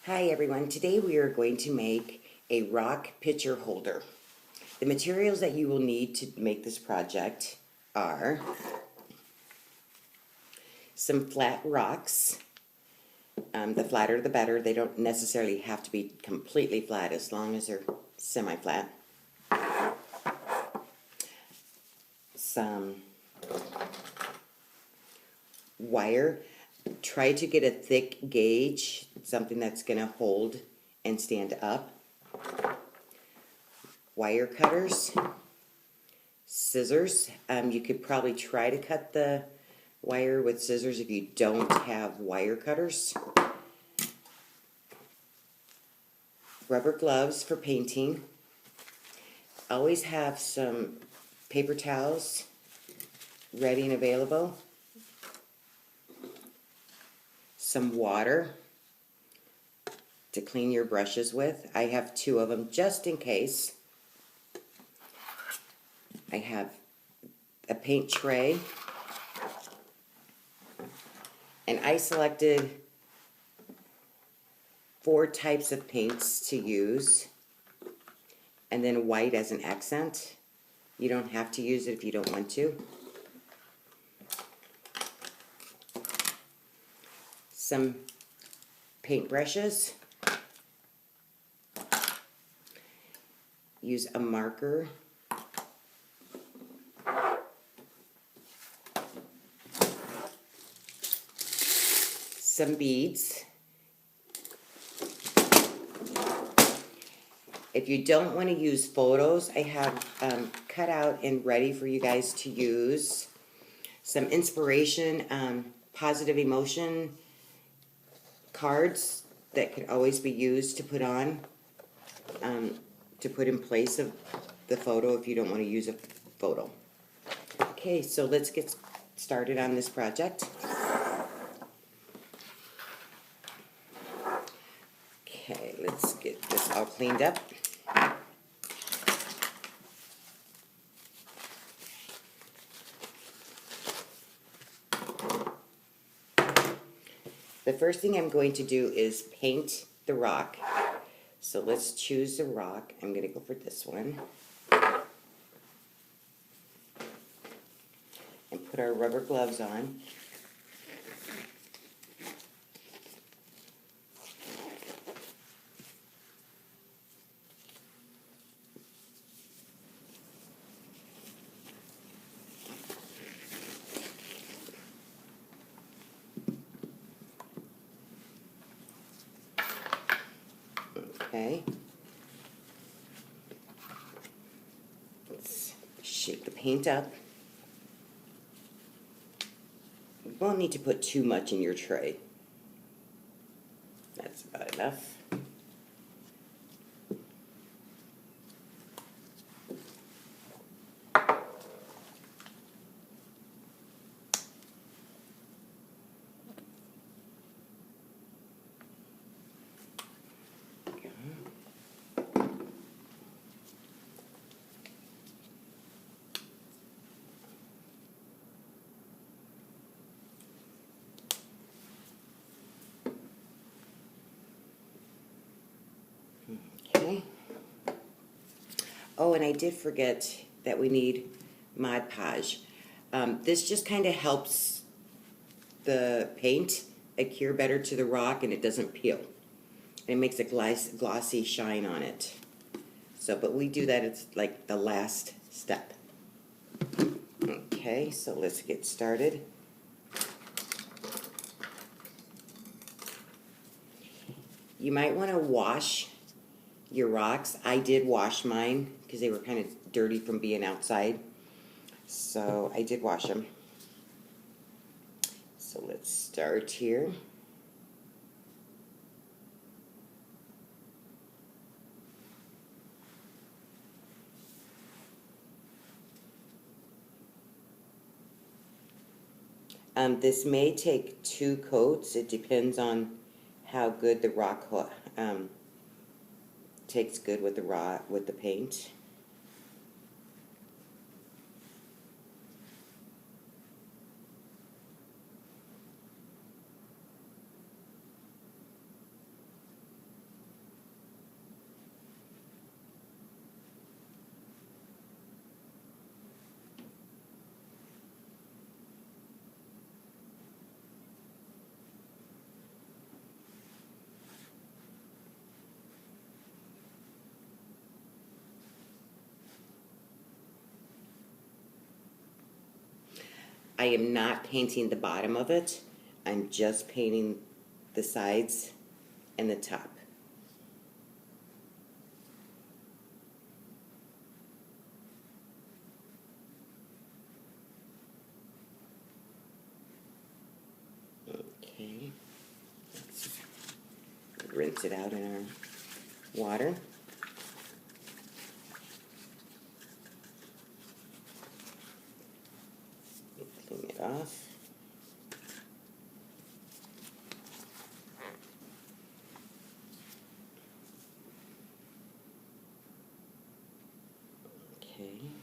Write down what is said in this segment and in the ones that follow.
Hi everyone, today we are going to make a rock pitcher holder. The materials that you will need to make this project are some flat rocks. The flatter the better. They don't necessarily have to be completely flat as long as they're semi-flat. Some wire. Try to get a thick gauge, something that's going to hold and stand up. Wire cutters, scissors. You could probably try to cut the wire with scissors if you don't have wire cutters. Rubber gloves for painting. Always have some paper towels ready and available. Some water to clean your brushes with. I have 2 of them just in case. I have a paint tray, and I selected 4 types of paints to use, and then white as an accent. You don't have to use it if you don't want to. Some paint brushes. Use a marker. Some beads. If you don't want to use photos, I have cut out and ready for you guys to use some inspiration, positive emotion cards that could always be used to put on, to put in place of the photo if you don't want to use a photo. Okay, so let's get started on this project. Okay, let's get this all cleaned up. The first thing I'm going to do is paint the rock. So let's choose the rock. I'm going to go for this one. And put our rubber gloves on. Okay. Let's shake the paint up. You won't need to put too much in your tray. That's about enough. Okay. Oh, and I did forget that we need Mod Podge. This just kind of helps the paint adhere better to the rock, and it doesn't peel. It makes a glossy shine on it. So, but we do that, it's like the last step. Okay, so let's get started. You might want to wash your rocks. I did wash mine because they were kind of dirty from being outside. So I did wash them. So let's start here. This may take 2 coats. It depends on how good the rock takes good with the paint. I am not painting the bottom of it. I'm just painting the sides and the top. Okay. Let's rinse it out in our water. Clean it off. Okay.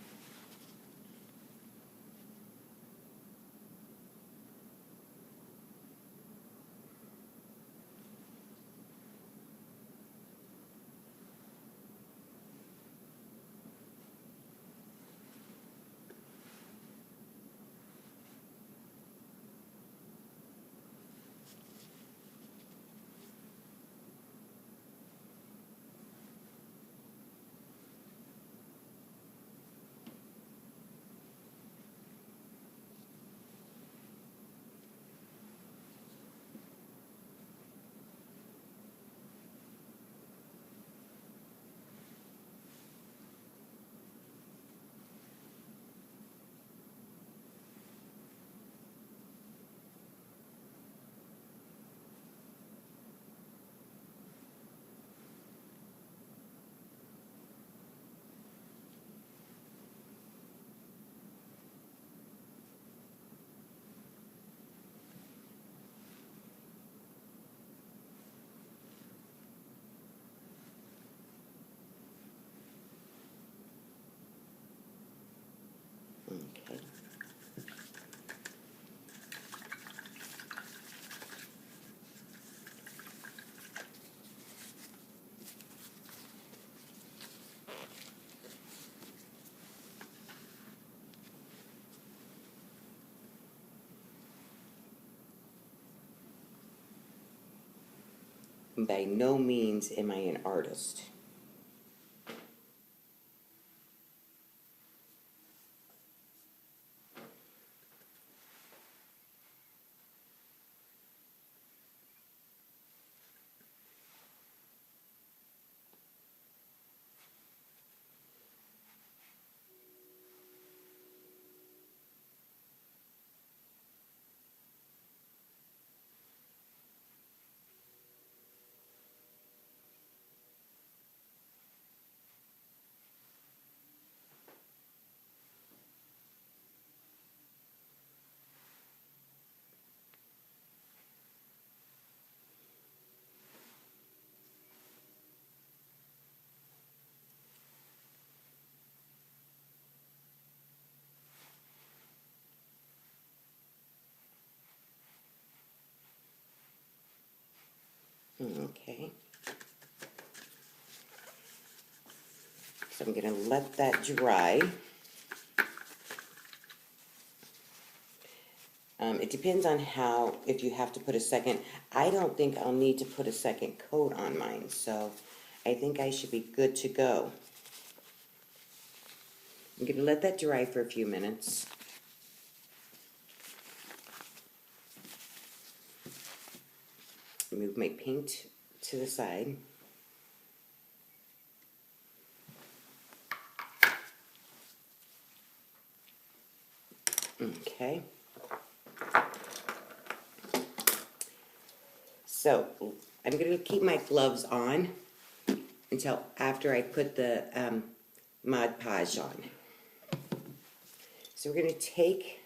Okay. By no means am I an artist. Okay. So I'm going to let that dry. It depends on how, if you have to put a second. I don't think I'll need to put a second coat on mine, so I think I should be good to go. I'm going to let that dry for a few minutes. Move my paint to the side. Okay. So I'm going to keep my gloves on until after I put the Mod Podge on. So we're going to take,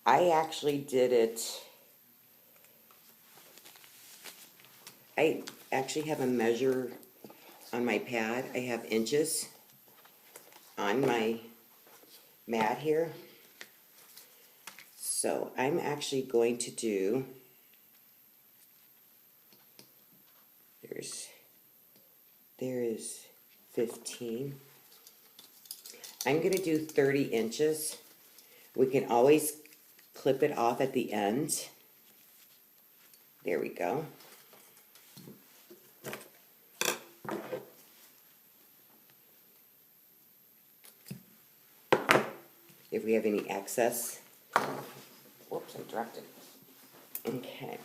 I actually did it, I actually have a measure on my pad. I have inches on my mat here. So I'm actually going to do, there is 15. I'm going to do 30 inches. We can always clip it off at the end. There we go. if we have any excess. Whoops, I dropped it. Okay.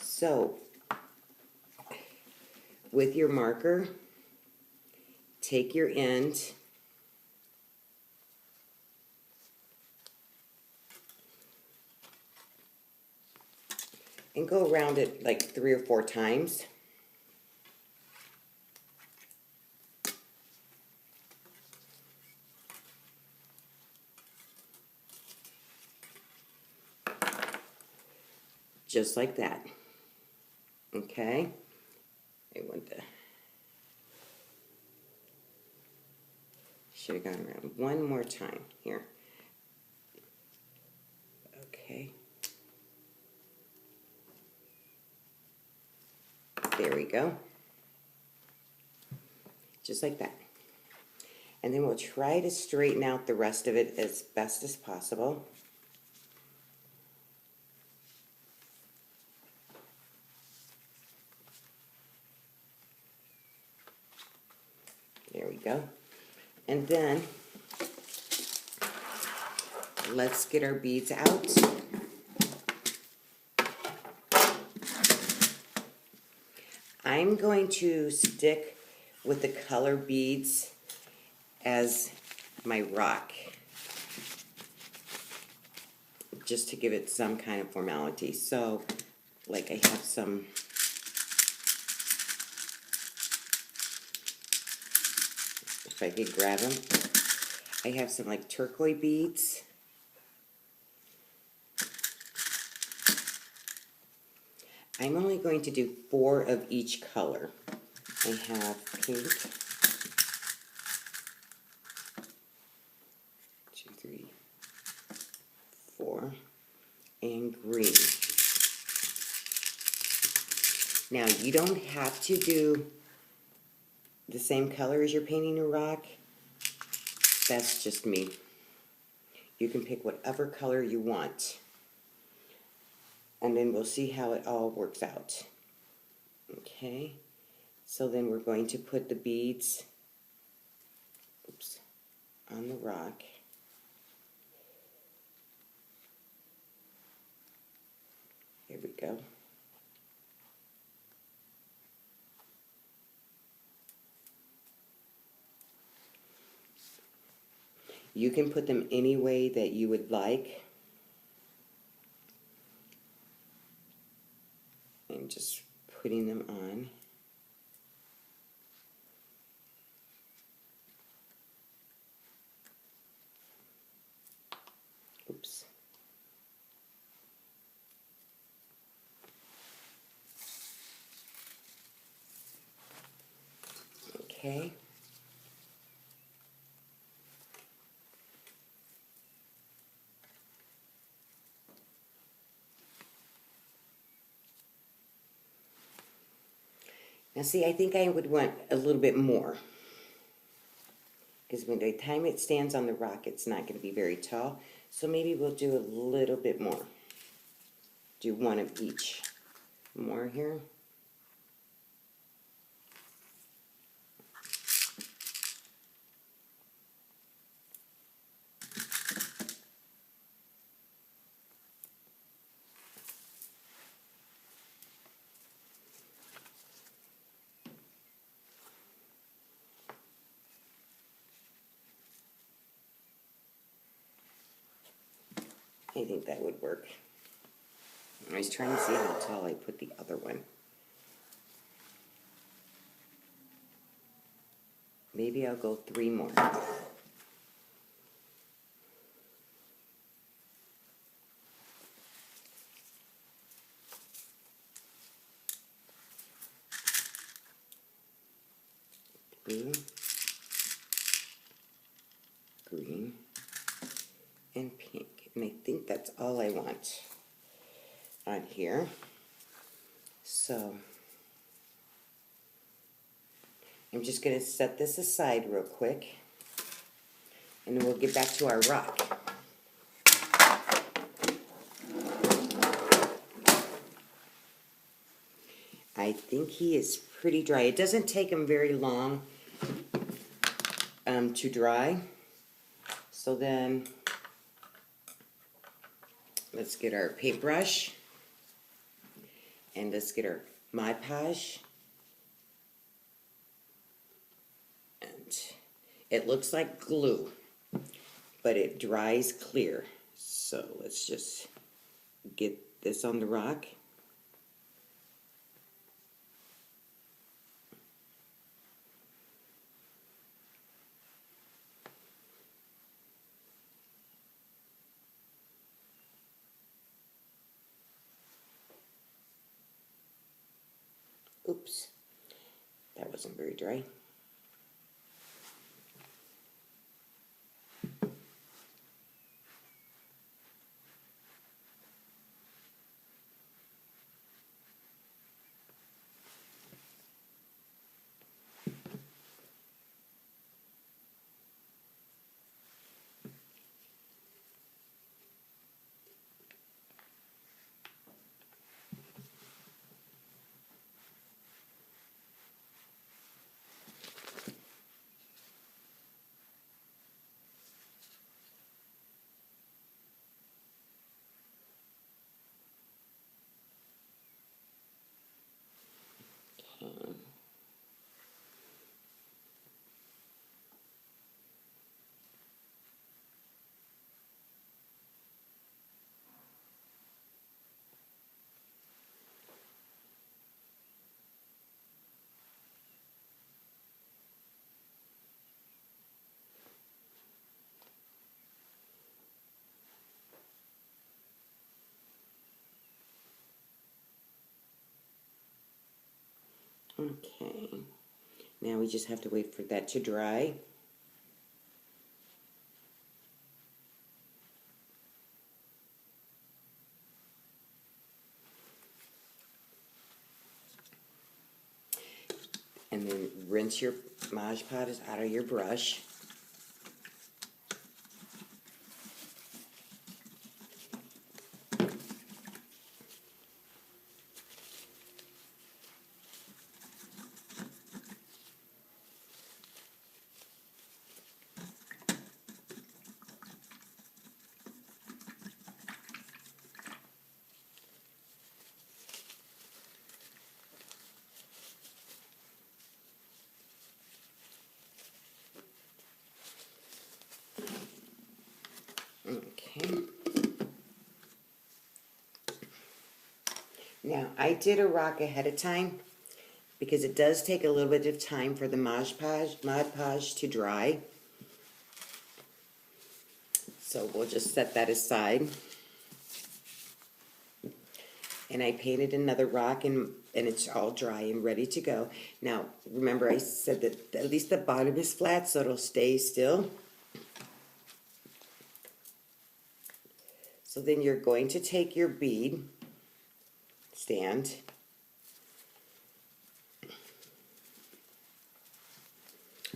So, with your marker, take your end and go around it like 3 or 4 times. Just like that. Okay? I want to. Should have gone around one more time here. Okay. There we go. Just like that. And then we'll try to straighten out the rest of it as best as possible. There we go. And then let's get our beads out. I'm going to stick with the color beads as my rock, just to give it some kind of formality. So, like, I have some if I could grab them. I have some like turquoise beads. I'm only going to do 4 of each color. I have pink, 2, 3, 4, and green. Now, you don't have to do the same color as you're painting a rock. That's just me. You can pick whatever color you want. And then we'll see how it all works out. Okay, so then we're going to put the beads, oops, on the rock. Here we go. You can put them any way that you would like. And just putting them on. Oops. Okay. Now see, I think I would want a little bit more. Because by the time it stands on the rock, it's not going to be very tall. So maybe we'll do a little bit more. Do 1 of each. More here. I think that would work. I was trying to see how tall I put the other one. Maybe I'll go 3 more. Blue, green, and pink. And I think that's all I want on here. So I'm just going to set this aside real quick, and then we'll get back to our rock. I think he is pretty dry. It doesn't take him very long to dry. So then, let's get our paintbrush, and let's get our Mod Podge. And it looks like glue, but it dries clear. So let's just get this on the rock. Oops, that wasn't very dry. Okay, now we just have to wait for that to dry. And then rinse your Mod Podge out of your brush. Okay. Now, I did a rock ahead of time because it does take a little bit of time for the Mod Podge to dry. So we'll just set that aside. And I painted another rock, and it's all dry and ready to go. Now, remember I said that at least the bottom is flat so it'll stay still. So then you're going to take your bead stand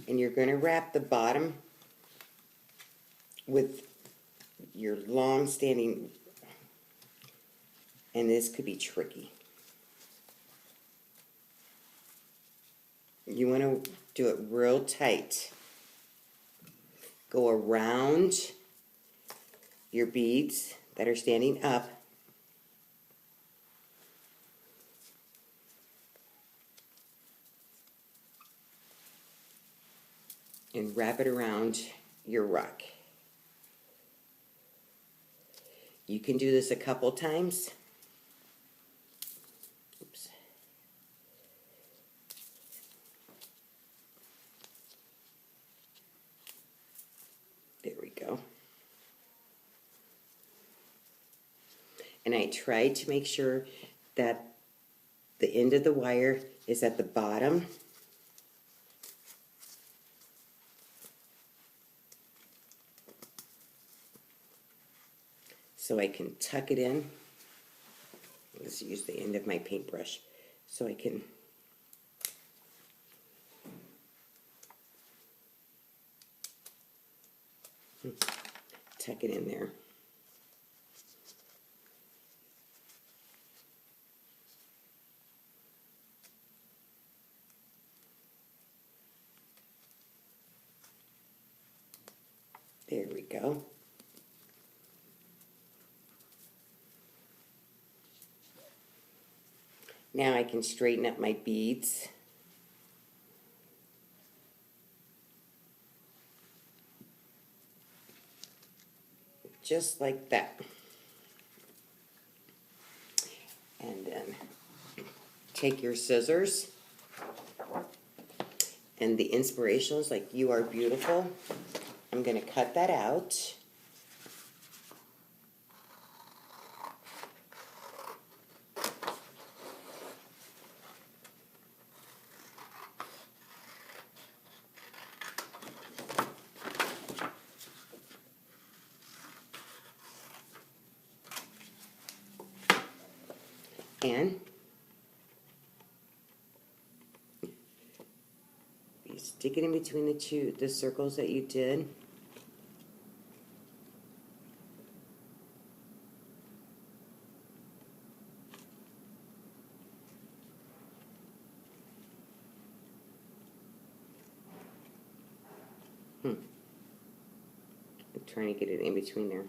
and you're going to wrap the bottom with your long standing, and this could be tricky. You want to do it real tight. Go around your beads that are standing up. And wrap it around your rock. You can do this a couple times. Oops. There we go. And I tried to make sure that the end of the wire is at the bottom. So I can tuck it in. Let's use the end of my paintbrush so I can tuck it in there. go. Now I can straighten up my beads. Just like that. And then take your scissors and the inspirations like "You Are Beautiful." I'm going to cut that out. And you stick it in between the circles that you did. I'm trying to get it in between there.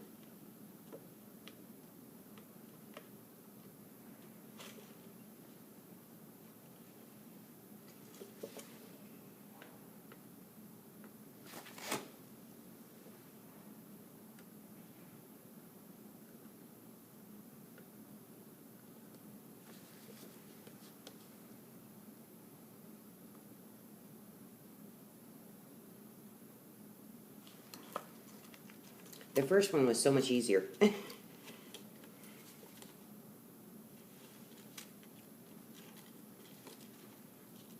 The first one was so much easier.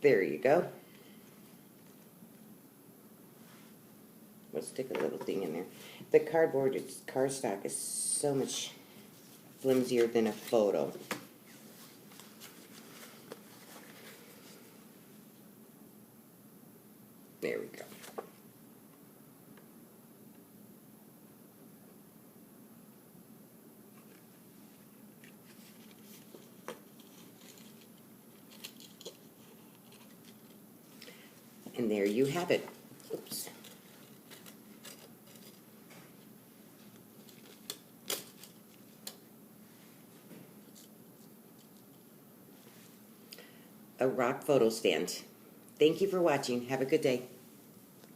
There you go. We'll stick a little thing in there. The cardstock is so much flimsier than a photo. There we go. And there you have it. Oops. A rock photo stand. Thank you for watching. Have a good day.